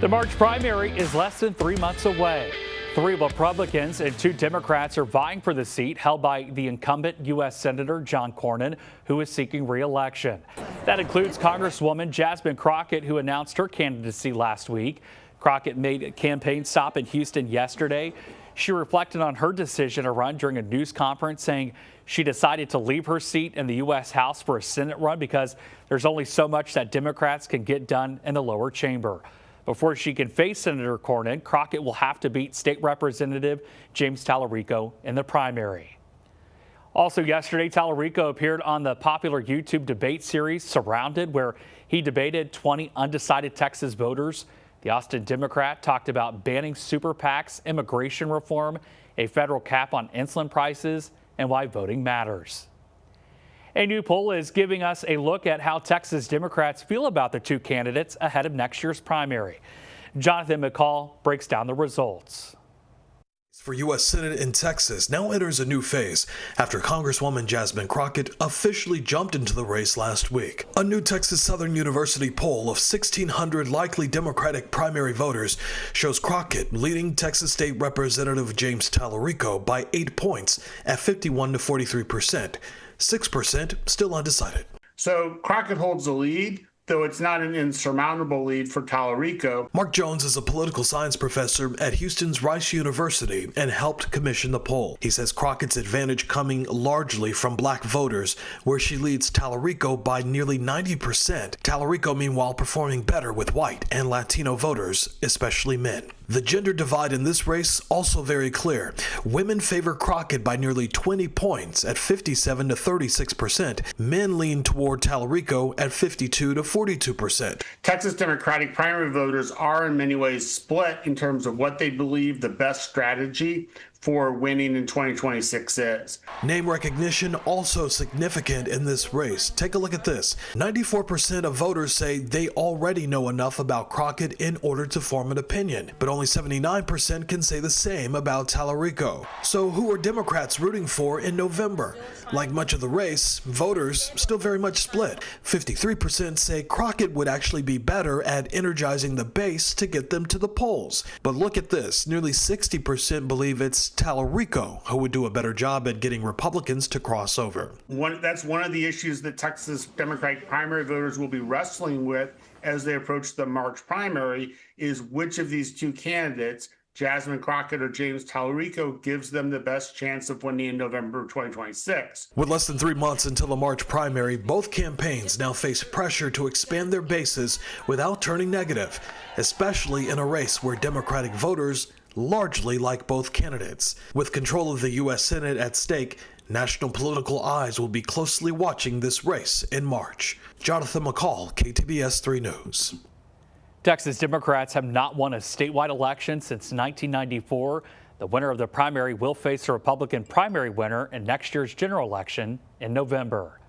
The March primary is less than 3 months away. 3 Republicans and 2 Democrats are vying for the seat held by the incumbent U.S. Senator John Cornyn, who is seeking re-election. That includes Congresswoman Jasmine Crockett, who announced her candidacy last week. Crockett made a campaign stop in Houston yesterday. She reflected on her decision to run during a news conference, saying she decided to leave her seat in the U.S. House for a Senate run because there's only so much that Democrats can get done in the lower chamber. Before she can face Senator Cornyn, Crockett will have to beat State Representative James Talarico in the primary. Also yesterday, Talarico appeared on the popular YouTube debate series Surrounded, where he debated 20 undecided Texas voters. The Austin Democrat talked about banning super PACs, immigration reform, a federal cap on insulin prices, and why voting matters. A new poll is giving us a look at how Texas Democrats feel about the 2 candidates ahead of next year's primary. Jonathan McCall breaks down the results. For U.S. Senate in Texas now enters a new phase after Congresswoman Jasmine Crockett officially jumped into the race last week. A new Texas Southern University poll of 1,600 likely Democratic primary voters shows Crockett leading Texas State Representative James Talarico by 8 points at 51 to 43%. 6% still undecided. So Crockett holds the lead, though it's not an insurmountable lead for Talarico. Mark Jones is a political science professor at Houston's Rice University and helped commission the poll. He says Crockett's advantage coming largely from black voters, where she leads Talarico by nearly 90%. Talarico, meanwhile, performing better with white and Latino voters, especially men. The gender divide in this race also very clear. Women favor Crockett by nearly 20 points at 57 to 36%. Men lean toward Talarico at 52 to 42%. Texas Democratic primary voters are in many ways split in terms of what they believe the best strategy for winning in 2026 is. Name recognition also significant in this race. Take a look at this. 94% of voters say they already know enough about Crockett in order to form an opinion, but only 79% can say the same about Talarico. So who are Democrats rooting for in November? Like much of the race, voters still very much split. 53% say Crockett would actually be better at energizing the base to get them to the polls. But look at this. Nearly 60% believe it's Talarico who would do a better job at getting Republicans to cross over. That's one of the issues that Texas Democratic primary voters will be wrestling with as they approach the March primary is which of these 2 candidates, Jasmine Crockett or James Talarico, gives them the best chance of winning in November 2026. With less than 3 months until the March primary, both campaigns now face pressure to expand their bases without turning negative, especially in a race where Democratic voters largely like both candidates. With control of the U.S. Senate at stake, national political eyes will be closely watching this race in March. Jonathan McCall, KTBS 3 News. Texas Democrats have not won a statewide election since 1994. The winner of the primary will face the Republican primary winner in next year's general election in November.